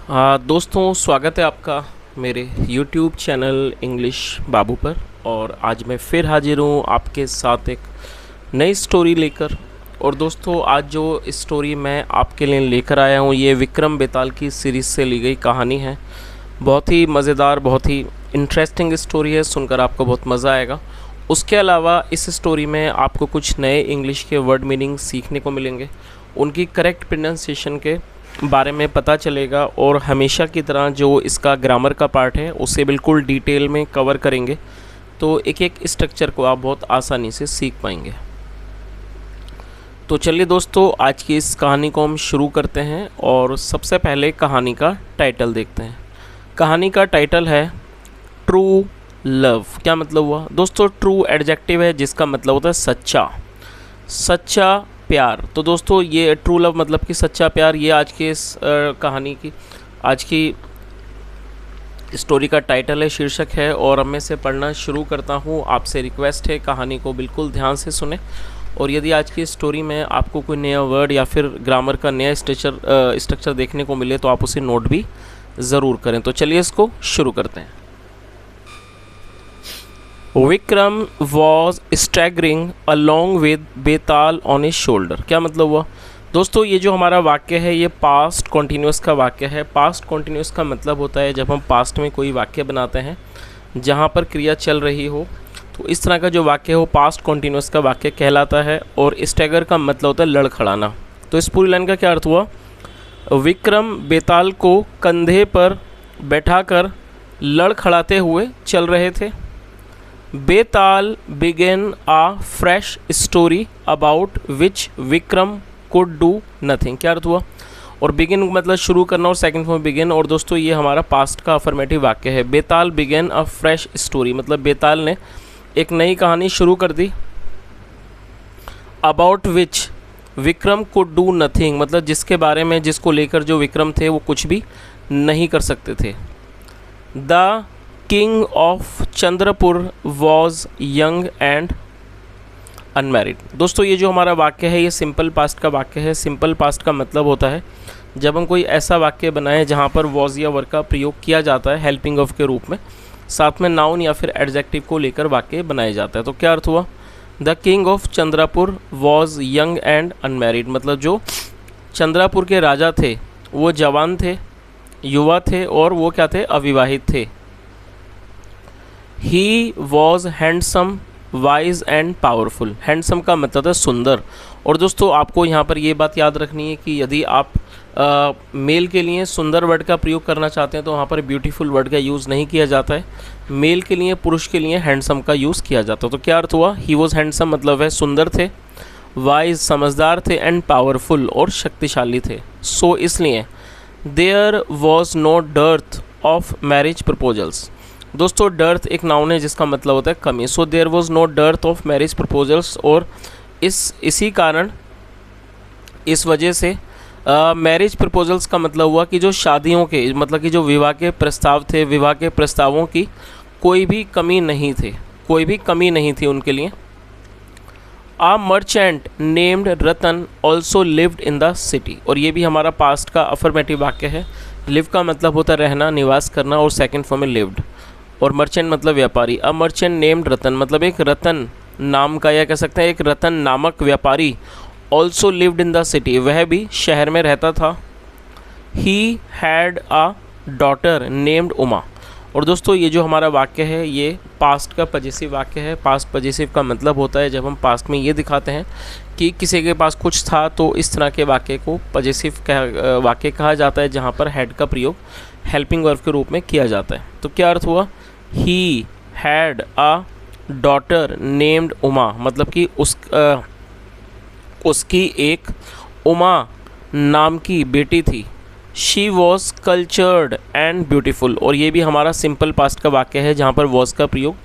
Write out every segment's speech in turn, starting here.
दोस्तों, स्वागत है आपका मेरे YouTube चैनल इंग्लिश बाबू पर। और आज मैं फिर हाजिर हूँ आपके साथ एक नई स्टोरी लेकर। और दोस्तों, आज जो स्टोरी मैं आपके लिए लेकर आया हूँ ये विक्रम बेताल की सीरीज़ से ली गई कहानी है। बहुत ही मज़ेदार, बहुत ही इंटरेस्टिंग स्टोरी है, सुनकर आपको बहुत मज़ा आएगा। उसके अलावा इस स्टोरी में आपको कुछ नए इंग्लिश के वर्ड मीनिंग सीखने को मिलेंगे, उनकी करेक्ट प्रोनाउंसिएशन के बारे में पता चलेगा। और हमेशा की तरह जो इसका ग्रामर का पार्ट है उसे बिल्कुल डिटेल में कवर करेंगे, तो एक एक स्ट्रक्चर को आप बहुत आसानी से सीख पाएंगे। तो चलिए दोस्तों, आज की इस कहानी को हम शुरू करते हैं। और सबसे पहले कहानी का टाइटल देखते हैं। कहानी का टाइटल है ट्रू लव। क्या मतलब हुआ दोस्तों? ट्रू एडजेक्टिव है जिसका मतलब होता है सच्चा, सच्चा प्यार। तो दोस्तों, ये ट्रू लव मतलब कि सच्चा प्यार, ये आज के इस कहानी की, आज की स्टोरी का टाइटल है, शीर्षक है। और अब मैं इसे पढ़ना शुरू करता हूँ। आपसे रिक्वेस्ट है कहानी को बिल्कुल ध्यान से सुने। और यदि आज की स्टोरी में आपको कोई नया वर्ड या फिर ग्रामर का नया स्ट्रक्चर देखने को मिले तो आप उसे नोट भी ज़रूर करें। तो चलिए इसको शुरू करते हैं। Vikram was staggering along with Betal on his shoulder. क्या मतलब हुआ दोस्तों? ये जो हमारा वाक्य है ये पास्ट कॉन्टीन्यूस का वाक्य है। पास्ट कॉन्टीन्यूस का मतलब होता है जब हम पास्ट में कोई वाक्य बनाते हैं जहाँ पर क्रिया चल रही हो, तो इस तरह का जो वाक्य हो पास्ट कॉन्टीन्यूस का वाक्य कहलाता है। और स्टैगर का मतलब होता है लड़खड़ाना। तो इस पूरी लाइन का क्या अर्थ हुआ? विक्रम बेताल को कंधे पर बैठाकर लड़खड़ाते हुए चल रहे थे। बेताल began a fresh story about which Vikram could do nothing। क्या अर्थ हुआ? और बिगिन मतलब शुरू करना और सेकंड फॉर्म बिगिन। और दोस्तों, ये हमारा पास्ट का अफर्मेटिव वाक्य है। बेताल began a fresh story मतलब बेताल ने एक नई कहानी शुरू कर दी। about which Vikram could do nothing मतलब जिसके बारे में, जिसको लेकर जो विक्रम थे वो कुछ भी नहीं कर सकते थे। The king of Chandrapur was young and unmarried. दोस्तों, ये जो हमारा वाक्य है ये सिंपल पास्ट का वाक्य है। सिंपल पास्ट का मतलब होता है जब हम कोई ऐसा वाक्य बनाएं जहाँ पर वॉज या वर्ब का प्रयोग किया जाता है हेल्पिंग ऑफ के रूप में, साथ में नाउन या फिर एडजेक्टिव को लेकर वाक्य बनाया जाता है। तो क्या अर्थ हुआ? The king of Chandrapur was young and unmarried मतलब जो चंद्रपुर के राजा थे वो जवान थे, युवा थे और वो क्या थे? अविवाहित थे। He was handsome wise and powerful. Handsome का मतलब है सुंदर। और दोस्तों, आपको यहाँ पर ये बात याद रखनी है कि यदि आप मेल के लिए सुंदर वर्ड का प्रयोग करना चाहते हैं तो वहाँ पर ब्यूटीफुल वर्ड का यूज़ नहीं किया जाता है। मेल के लिए, पुरुष के लिए हैंडसम का यूज़ किया जाता है। तो क्या अर्थ हुआ? ही वॉज हैंडसम मतलब वह सुंदर थे, वाइज समझदार थे, एंड पावरफुल और शक्तिशाली थे। सो इसलिए there was no dearth of marriage proposals. दोस्तों, डर्थ एक नाउन है जिसका मतलब होता है कमी। So there was no dearth of marriage proposals. और इसी कारण, इस वजह से मैरिज प्रपोजल्स का मतलब हुआ कि जो शादियों के मतलब कि जो विवाह के प्रस्ताव थे, विवाह के प्रस्तावों की कोई भी कमी नहीं थे, कोई भी कमी नहीं थी उनके लिए। A merchant named Ratan also lived in the city. और ये भी हमारा पास्ट का अफर्मेटिव वाक्य है। लिव का मतलब होता है रहना, निवास करना, और सेकेंड फॉर्म में लिव्ड। और मर्चेंट मतलब व्यापारी। अ मर्चेंट नेम्ड रतन मतलब एक रतन नाम का, या कह सकते हैं एक रतन नामक व्यापारी also lived in the city, वह भी शहर में रहता था। He had a daughter named Uma. और दोस्तों, ये जो हमारा वाक्य है ये पास्ट का पजेसिव वाक्य है। पास्ट पजेसिव का मतलब होता है जब हम पास्ट में ये दिखाते हैं कि किसी के पास कुछ था, तो इस तरह के वाक्य को पजेसिव वाक्य कहा जाता है जहाँ पर हैड का प्रयोग हेल्पिंग वर्ब के रूप में किया जाता है। तो क्या अर्थ हुआ? He had a daughter named Uma मतलब कि उसकी एक उमा नाम की बेटी थी। She was cultured and beautiful. और ये भी हमारा सिंपल पास्ट का वाक्य है जहाँ पर वॉज का प्रयोग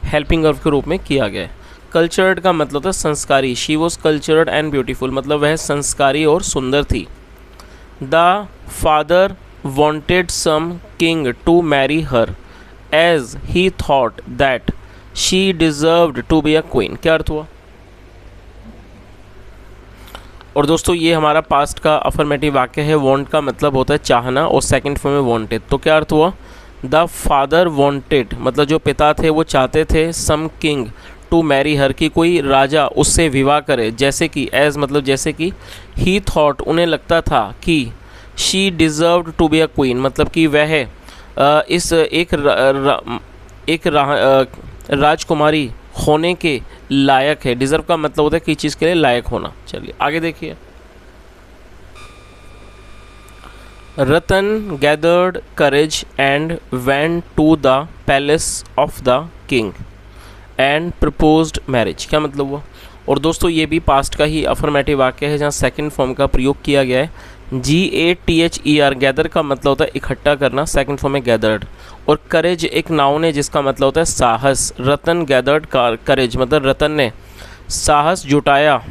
हेल्पिंग वर्ब के रूप में किया गया है। कल्चर्ड का मतलब होता है संस्कारी। She was cultured and beautiful मतलब वह संस्कारी और सुंदर थी। The father wanted some king to marry her as he thought that she deserved to be a queen। क्या अर्थ हुआ? और दोस्तों ये हमारा पास्ट का अफर्मेटिव वाक्य है। वांट का मतलब होता है चाहना और सेकंड फॉर्म में वांटेड। तो क्या अर्थ हुआ? द फादर वांटेड मतलब जो पिता थे वो चाहते थे सम किंग टू मैरी हर, की कोई राजा उससे विवाह करे। जैसे कि एज मतलब जैसे कि, ही थॉट उन्हें लगता था कि, she deserved to be a queen मतलब कि वह इस एक राजकुमारी होने के लायक है। डिज़र्व का मतलब होता है किसी चीज़ के लिए लायक होना। चलिए आगे देखिए। Ratan gathered courage and went to the palace of the king and proposed marriage. क्या मतलब हुआ? और दोस्तों ये भी पास्ट का ही अफर्मेटिव वाक्य है जहाँ सेकंड फॉर्म का प्रयोग किया गया है। GATHER गैदर का मतलब होता है इकट्ठा करना, सेकंड फॉर्म में गैदर्ड। और करेज एक नाउन है जिसका मतलब होता है साहस। रतन गैदर्ड करेज मतलब रतन ने साहस जुटाया।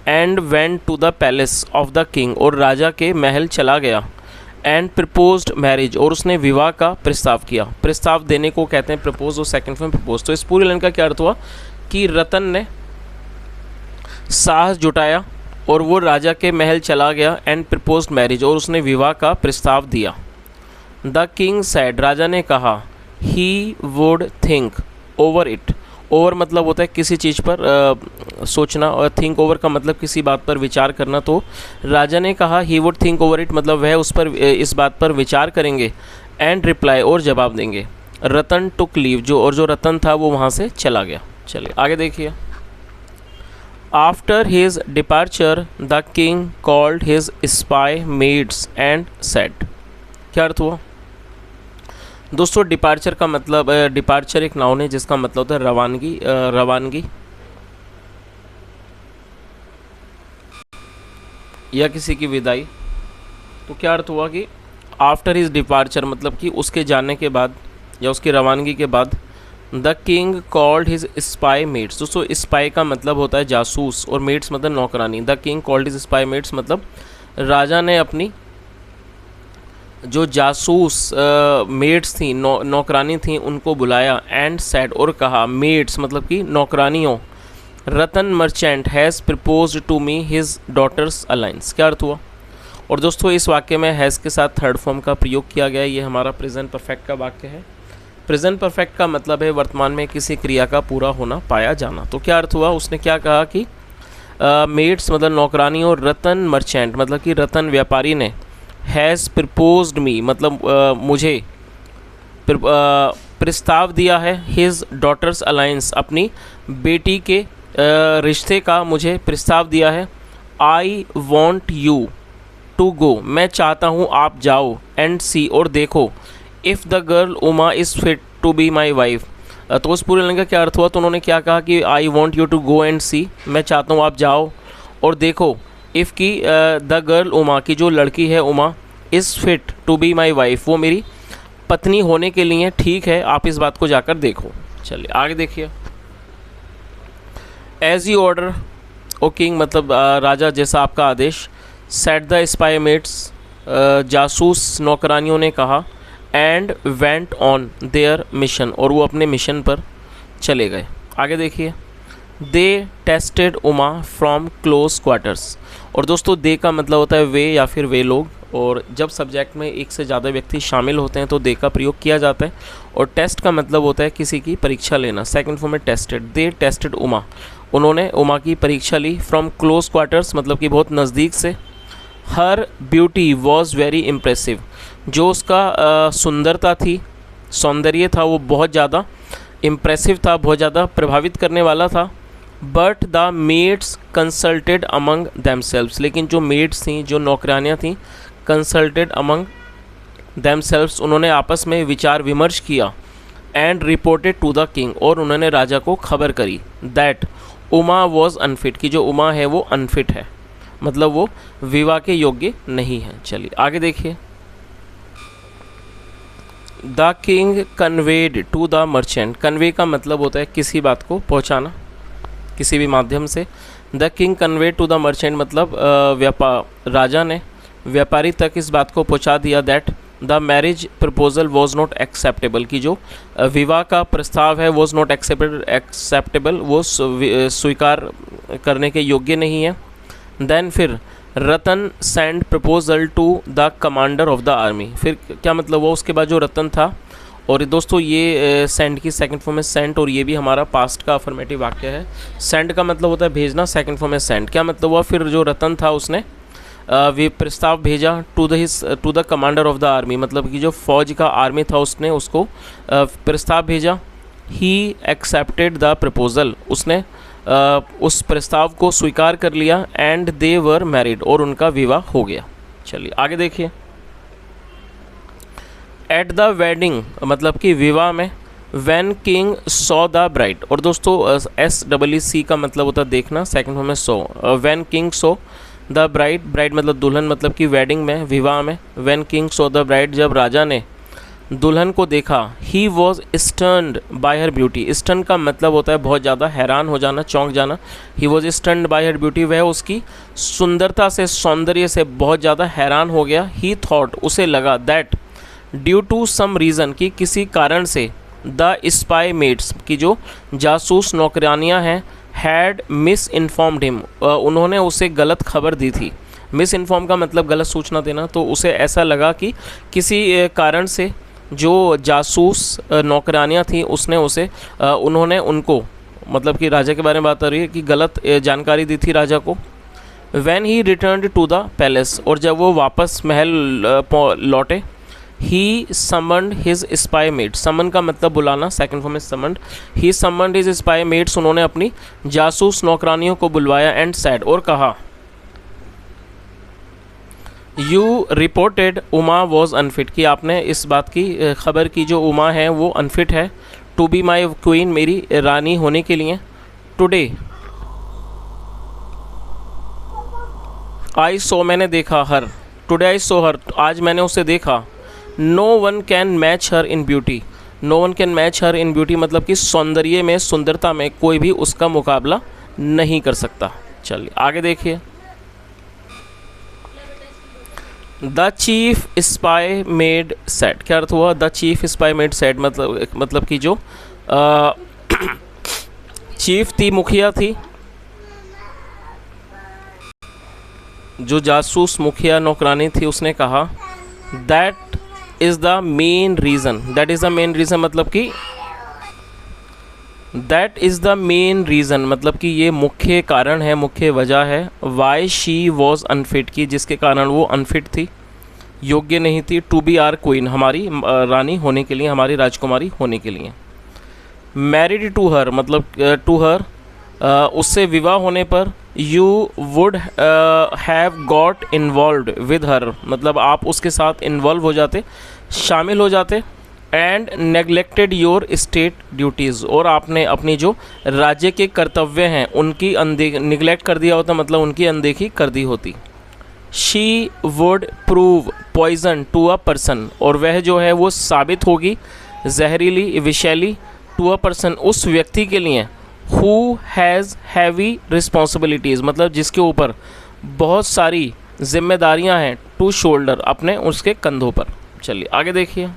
And went to the palace of the king और राजा के महल चला गया। एंड प्रपोज्ड मैरिज और उसने विवाह का प्रस्ताव किया। प्रस्ताव देने को कहते हैं प्रपोज और सेकंड फॉर्म प्रपोज। तो इस पूरी लाइन का क्या अर्थ हुआ कि रतन ने साहस जुटाया और वो राजा के महल चला गया। एंड प्रपोज्ड मैरिज और उसने विवाह का प्रस्ताव दिया। द किंग सैड राजा ने कहा, he would think over it. Over मतलब होता है किसी चीज़ पर सोचना और थिंक ओवर का मतलब किसी बात पर विचार करना। तो राजा ने कहा he would think over it मतलब वह उस पर इस बात पर विचार करेंगे। एंड रिप्लाई और जवाब देंगे। रतन टुक लीव जो रतन था वो वहाँ से चला गया। चलिए आगे देखिए। After his departure the king called his spy maids and said. क्या अर्थ हुआ? दोस्तों डिपार्चर का मतलब डिपार्चर एक नाउन है जिसका मतलब होता है रवानगी या किसी की विदाई। तो क्या अर्थ हुआ कि आफ्टर हिज डिपार्चर मतलब कि उसके जाने के बाद या उसकी रवानगी के बाद the king called his spy maids. दोस्तों स्पाई का मतलब होता है जासूस और मेट्स मतलब नौकरानी। The king called his spy maids मतलब राजा ने अपनी जो जासूस मेड्स थी नौकरानी थी उनको बुलाया। एंड सेड और कहा, मेड्स मतलब कि नौकरानियों, Ratan merchant has proposed to me his daughter's alliance. क्या अर्थ हुआ? और दोस्तों इस वाक्य में हैज़ के साथ थर्ड फॉर्म का प्रयोग किया गया है। ये हमारा प्रेजेंट परफेक्ट का वाक्य है। प्रेजेंट परफेक्ट का मतलब है वर्तमान में किसी क्रिया का पूरा होना, पाया जाना। तो क्या अर्थ हुआ? उसने क्या कहा कि मेड्स मतलब नौकरानियों, रतन मर्चेंट मतलब कि रतन व्यापारी ने, हैज़ प्रपोज्ड मी मतलब मुझे प्रस्ताव दिया है। हिज डॉटर्स अलाइंस अपनी बेटी के रिश्ते का मुझे प्रस्ताव दिया है। I want you to go मैं चाहता हूँ आप जाओ। एंड सी और देखो, if the girl Uma is fit to be my wife. तो उस पूरे लाइन का क्या अर्थ हुआ? तो उन्होंने क्या कहा कि I want you to go and see मैं चाहता हूँ आप जाओ और देखो। इफ़ की द गर्ल उमा की जो लड़की है Uma, is fit to be my wife वो मेरी पत्नी होने के लिए ठीक है, आप इस बात को जाकर देखो। चलिए आगे देखिए। As you order O king मतलब राजा जैसा आपका आदेश। सेट द स्पाई मेट्स जासूस नौकरानियों ने कहा। And went on their mission और वो अपने मिशन पर चले गए। आगे देखिए। They tested Uma from close quarters. और दोस्तों दे का मतलब होता है वे या फिर वे लोग। और जब सब्जेक्ट में एक से ज़्यादा व्यक्ति शामिल होते हैं तो दे का प्रयोग किया जाता है। और टेस्ट का मतलब होता है किसी की परीक्षा लेना, सेकंड फॉर्म में टेस्टेड। दे टेस्टेड उमा उन्होंने उमा की परीक्षा ली। फ्रॉम क्लोज क्वार्टर्स मतलब कि बहुत नज़दीक से। हर ब्यूटी वॉज वेरी इम्प्रेसिव जो उसका सुंदरता थी, सौंदर्य था वो बहुत ज़्यादा इम्प्रेसिव था, बहुत ज़्यादा प्रभावित करने वाला था। But the maids consulted among themselves लेकिन जो मेड्स थीं जो नौकरानियाँ थीं, कंसल्टेड अमंग दैमसेल्व्स उन्होंने आपस में विचार विमर्श किया। And reported to the king और उन्होंने राजा को खबर करी। दैट उमा वॉज अनफिट कि जो उमा है वो अनफिट है मतलब वो विवाह के योग्य नहीं है। चलिए आगे देखिए। The king conveyed to the merchant. Convey का मतलब होता है किसी बात को पहुंचाना किसी भी माध्यम से। The king conveyed to the merchant मतलब राजा ने व्यापारी तक इस बात को पहुंचा दिया। That the marriage proposal was not acceptable कि जो विवाह का प्रस्ताव है वॉज नॉट एक्सेप्टेबल वो स्वीकार करने के योग्य नहीं है। देन फिर Ratan send proposal to the commander of the army. फिर क्या मतलब हुआ उसके बाद जो रतन था, और दोस्तों ये सेंड की सेकंड फॉर्म है सेंट, और ये भी हमारा पास्ट का अफर्मेटिव वाक्य है। सेंड का मतलब होता है भेजना, सेकंड फॉर्म है सेंड। क्या मतलब हुआ, फिर जो रतन था उसने वे प्रस्ताव भेजा to the commander of the army, मतलब कि जो फौज का आर्मी था उसने उसको प्रस्ताव भेजा। ही एक्सेप्टेड द प्रपोजल, उसने उस प्रस्ताव को स्वीकार कर लिया। एंड दे वर मैरिड, और उनका विवाह हो गया। चलिए आगे देखिए। एट द वेडिंग, मतलब कि विवाह में। When king saw the bride, और दोस्तों SEE का मतलब होता है देखना, सेकंड फॉर्म में saw. When king saw the bride, bride मतलब दुल्हन, मतलब कि वेडिंग में, विवाह में। When king saw the bride, जब राजा ने दुल्हन को देखा। He was stunned by her beauty, stun का मतलब होता है बहुत ज़्यादा हैरान हो जाना, चौंक जाना। ही was stunned by her beauty, वह उसकी सुंदरता से, सौंदर्य से बहुत ज़्यादा हैरान हो गया। ही थॉट, उसे लगा, that due to some reason, कि किसी कारण से, द स्पाई मेट्स, की जो जासूस नौकरानियाँ हैं, हैड मिस इन्फॉर्म्ड हिम, उन्होंने उसे गलत खबर दी थी। मिस इन्फॉर्म का मतलब गलत सूचना देना, तो उसे ऐसा लगा कि किसी कारण से जो जासूस नौकरानियाँ थी उन्होंने उनको, मतलब कि राजा के बारे में बात आ रही है, कि गलत जानकारी दी थी राजा को। When he returned to the palace, और जब वो वापस महल लौटे। He summoned his spy mates, summon का मतलब बुलाना, सेकंड फॉर्म में summoned. He summoned his spy mates, उन्होंने अपनी जासूस नौकरानियों को बुलवाया। एंड सैड, और कहा, you reported Uma was unfit, कि आपने इस बात की खबर की जो उमा है वो अनफिट है। टू बी माई क्वीन, मेरी रानी होने के लिए। टुडे आई सो, मैंने देखा, हर। टुडे आई सो हर, आज मैंने उसे देखा। No one can match her in beauty, no one can match her in beauty, मतलब कि सौंदर्य में, सुंदरता में कोई भी उसका मुकाबला नहीं कर सकता। चलिए आगे देखिए। The chief spy made sad, क्या अर्थ हुआ, the chief spy made sad, मतलब कि जो चीफ थी, मुखिया थी, जो जासूस मुखिया नौकरानी थी, उसने कहा, that is the main reason, that is the main reason, मतलब कि that is the main reason, मतलब कि ये मुख्य कारण है, मुख्य वजह है। वाई शी वॉज अनफिट, की जिसके कारण वो अनफिट थी, योग्य नहीं थी। टू बी आर क्वीन, हमारी रानी होने के लिए, हमारी राजकुमारी होने के लिए। मैरिड टू हर, मतलब टू हर, उससे विवाह होने पर। You would have got involve with her, मतलब आप उसके साथ इन्वॉल्व हो जाते, शामिल हो जाते। And neglected your state duties, और आपने अपनी जो राज्य के कर्तव्य हैं उनकी निगलेक्ट कर दिया होता, मतलब उनकी अनदेखी कर दी होती। She would prove poison to a person, और वह जो है वो साबित होगी जहरीली, विषैली, टू अ पर्सन, उस व्यक्ति के लिए। हु हैज़ हैवी रिस्पॉन्सिबिलिटीज़, मतलब जिसके ऊपर बहुत सारी जिम्मेदारियां हैं। टू शोल्डर, अपने उसके कंधों पर। चलिए आगे देखिए।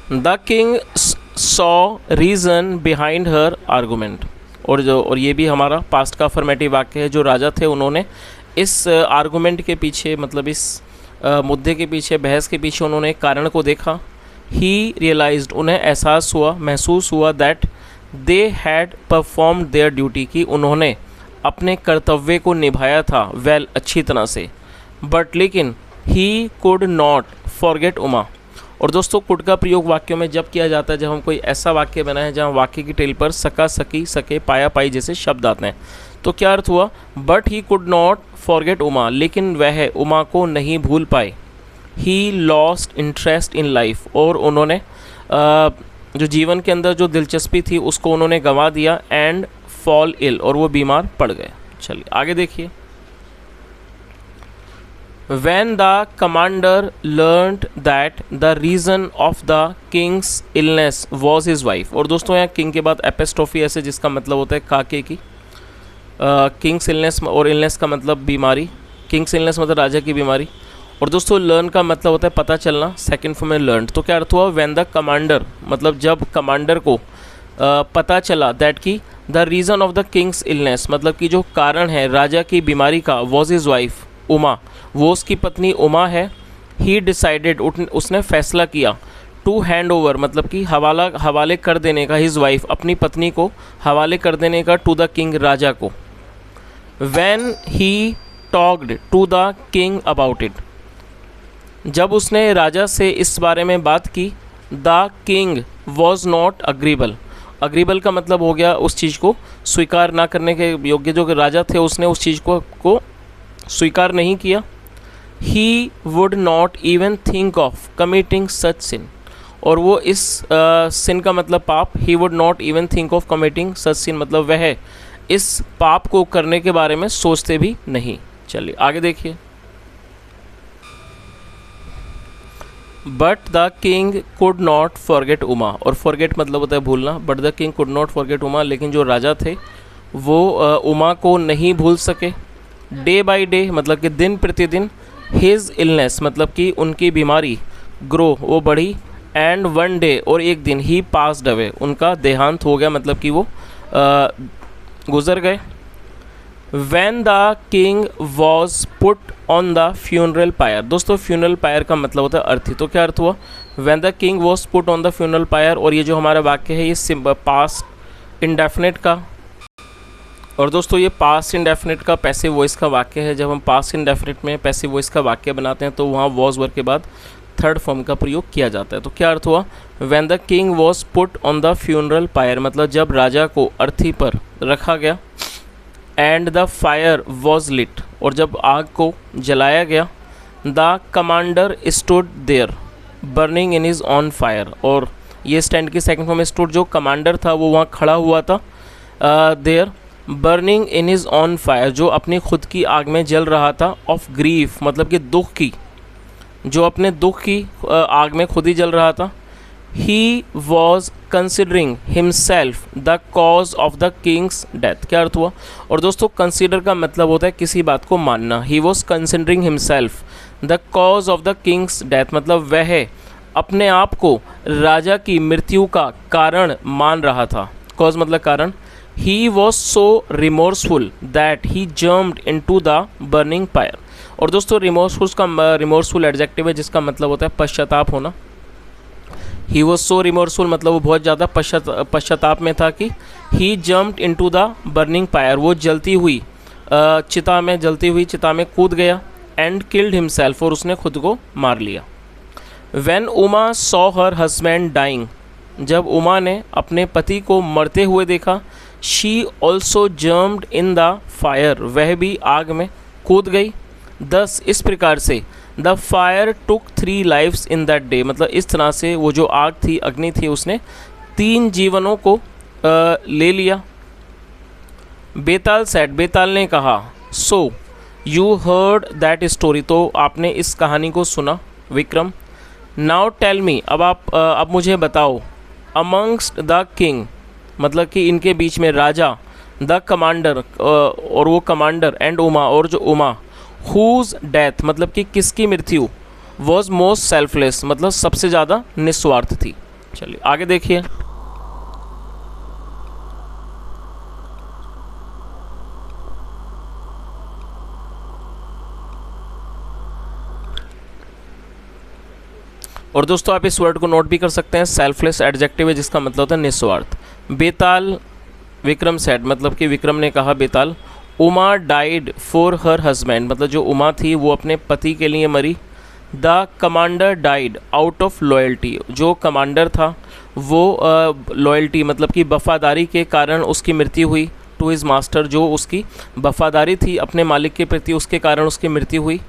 The king saw reason behind her argument, और ये भी हमारा पास्ट का अफर्मेटिव वाक्य है। जो राजा थे उन्होंने इस आर्गूमेंट के पीछे, मतलब इस मुद्दे के पीछे, बहस के पीछे उन्होंने एक कारण को देखा। ही रियलाइज्ड, उन्हें एहसास हुआ, महसूस हुआ, that they had performed there duty, की उन्होंने अपने कर्तव्य को निभाया था वेल, अच्छी तरह से। बट लेकिन he could not forget Uma, और दोस्तों कुड का प्रयोग वाक्यों में जब किया जाता है जब हम कोई ऐसा वाक्य बनाएं जहाँ वाक्य की टेल पर सका, सकी, सके, पाया, पाई जैसे शब्द आते हैं। तो क्या अर्थ हुआ, but he could not forget Uma, लेकिन वह उमा को नहीं भूल पाए। He lost interest in life, और उन्होंने जो जीवन के अंदर जो दिलचस्पी थी उसको उन्होंने गंवा दिया। एंड फॉल इल, और वो बीमार पड़ गए। चलिए आगे देखिए। When the commander learned that the reason of the king's illness was his wife, और दोस्तों यहाँ किंग के बाद एपिस्ट्रोफी ऐसे जिसका मतलब होता है काके की। किंग्स इलनेस, और इलनेस का मतलब बीमारी, किंग्स इलनेस मतलब राजा की बीमारी। और दोस्तों लर्न का मतलब होता है पता चलना, सेकंड फॉर्म में लर्न। तो क्या अर्थ हुआ, व्हेन द कमांडर, मतलब जब कमांडर को पता चला दैट की the reason of the Kings illness, मतलब कि जो कारण है राजा की बीमारी का, वॉज हिज वाइफ उमा, वो उसकी पत्नी उमा है। ही डिसाइडेड, उसने फैसला किया, टू हैंड ओवर, मतलब कि हवाले कर देने का, हिज वाइफ, अपनी पत्नी को हवाले कर देने का, टू द किंग, राजा को। When he talked to the king about it, जब उसने राजा से इस बारे में बात की, the king was not agreeable, agreeable का मतलब हो गया उस चीज़ को स्वीकार ना करने के योग्य, जो कि राजा थे उसने उस चीज़ को स्वीकार नहीं किया। He would not even think of committing such sin, और वो इस सिन का मतलब पाप, he would not even think of committing such sin, मतलब वह इस पाप को करने के बारे में सोचते भी नहीं। चलिए आगे देखिए। But the king could not forget Uma, और फॉरगेट मतलब होता है भूलना, but the king could not forget Uma, लेकिन जो राजा थे वो उमा को नहीं भूल सके। डे बाय डे मतलब कि दिन प्रतिदिन, हिज इलनेस मतलब कि उनकी बीमारी, ग्रो वो बढ़ी, एंड वन डे और एक दिन, ही पास्ड अवे उनका देहांत हो गया, मतलब कि वो गुज़र गए। When the king was put on the funeral pyre, दोस्तों फ्यूनरल पायर का मतलब होता है अर्थी, तो क्या अर्थ हुआ, When the king was put on the funeral pyre, और ये जो हमारा वाक्य है ये पास्ट इंडेफिनिट का, और दोस्तों ये पास्ट इंडेफिनिट का पैसिव वॉइस का वाक्य है। जब हम पास्ट इंडेफिनिट में पैसिव वॉइस का वाक्य बनाते हैं तो वहाँ वॉज वर्ड के बाद थर्ड फॉर्म का प्रयोग किया जाता है। तो क्या अर्थ हुआ, When the king was put on the funeral pyre, मतलब जब राजा को अर्थी पर रखा गया, and the fire was lit, और जब आग को जलाया गया, the commander stood there burning in his own fire, और ये स्टैंड की सेकंड फॉर्म में स्टूड, जो कमांडर था वो वहाँ खड़ा हुआ था, there burning in his own fire, जो अपनी खुद की आग में जल रहा था, ऑफ ग्रीफ मतलब कि दुख की, जो अपने दुख की आग में खुद ही जल रहा था। He was considering himself the cause of the Kings death, क्या अर्थ हुआ, और दोस्तों कंसिडर का मतलब होता है किसी बात को मानना। He was considering himself the cause of the Kings death, मतलब वह अपने आप को राजा की मृत्यु का कारण मान रहा था, कॉज मतलब कारण। He was so remorseful that he jumped into the burning fire, और दोस्तों रिमोर्सफुल एडजेक्टिव है जिसका मतलब होता है पश्चाताप होना। ही वॉज सो रिमोर्सफुल मतलब वो बहुत ज़्यादा पश्चाताप में था कि he jumped into the burning fire, वो जलती हुई चिता में कूद गया, एंड किल्ड हिमसेल्फ, और उसने खुद को मार लिया। When Uma saw her husband dying, जब उमा ने अपने पति को मरते हुए देखा, she also jumped in the fire, वह भी आग में कूद गई। दस इस प्रकार से, the fire took 3 lives in that day, मतलब इस तरह से वो जो आग थी, अग्नि थी, उसने 3 जीवनों को ले लिया। बेताल सेड, बेताल ने कहा, so you heard that story, तो आपने इस कहानी को सुना विक्रम। नाउ टेल मी, अब मुझे बताओ, अमंगस्ट द किंग मतलब कि इनके बीच में राजा, द कमांडर और वो कमांडर, एंड उमा और जो उमा, हुज डेथ मतलब कि किसकी मृत्यु, वॉज मोस्ट सेल्फलेस मतलब सबसे ज़्यादा निस्वार्थ थी। चलिए आगे देखिए। और दोस्तों आप इस वर्ड को नोट भी कर सकते हैं, सेल्फलेस एडजेक्टिव है जिसका मतलब होता है निस्वार्थ। बेताल विक्रम सेड मतलब कि विक्रम ने कहा, Betal, Uma died for her husband मतलब जो उमा थी वो अपने पति के लिए मरी। The commander died out of loyalty, जो कमांडर था वो लॉयल्टी मतलब कि वफादारी के कारण उसकी मृत्यु हुई। टू हिज मास्टर, जो उसकी वफादारी थी अपने मालिक के प्रति, उसके कारण उसकी मृत्यु हुई।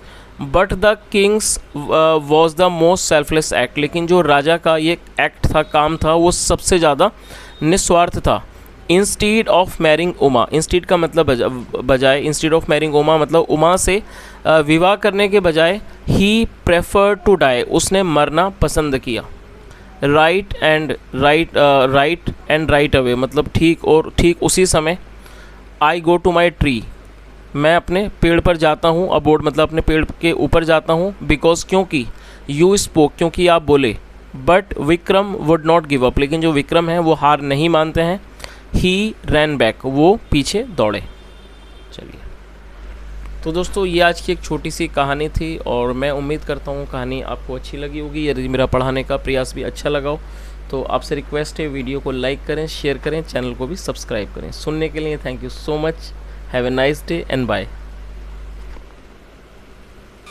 But the Kings was the most selfless act, लेकिन जो राजा का ये एक्ट था, काम था, वो सबसे ज़्यादा निस्वार्थ था। Instead of marrying Uma, instead का मतलब बजाय, इंस्टीड ऑफ मैरिंग उमा मतलब उमा से विवाह करने के बजाय, ही प्रेफर टू डाई, उसने मरना पसंद किया। राइट एंड राइट अवे मतलब ठीक और ठीक उसी समय। आई गो टू माई ट्री, मैं अपने पेड़ पर जाता हूँ, अबोर्ड मतलब अपने पेड़ के ऊपर जाता हूँ। बिकॉज क्योंकि, यू स्पोक क्योंकि आप बोले, but Vikram would not give up, लेकिन जो विक्रम है वो हार नहीं मानते हैं। ही रैन बैक, वो पीछे दौड़े। चलिए, तो दोस्तों ये आज की एक छोटी सी कहानी थी और मैं उम्मीद करता हूँ कहानी आपको अच्छी लगी होगी। यदि मेरा पढ़ाने का प्रयास भी अच्छा लगा हो तो आपसे रिक्वेस्ट है वीडियो को लाइक करें, शेयर करें, चैनल को भी सब्सक्राइब करें। सुनने के लिए thank you so much. Have a nice day and bye.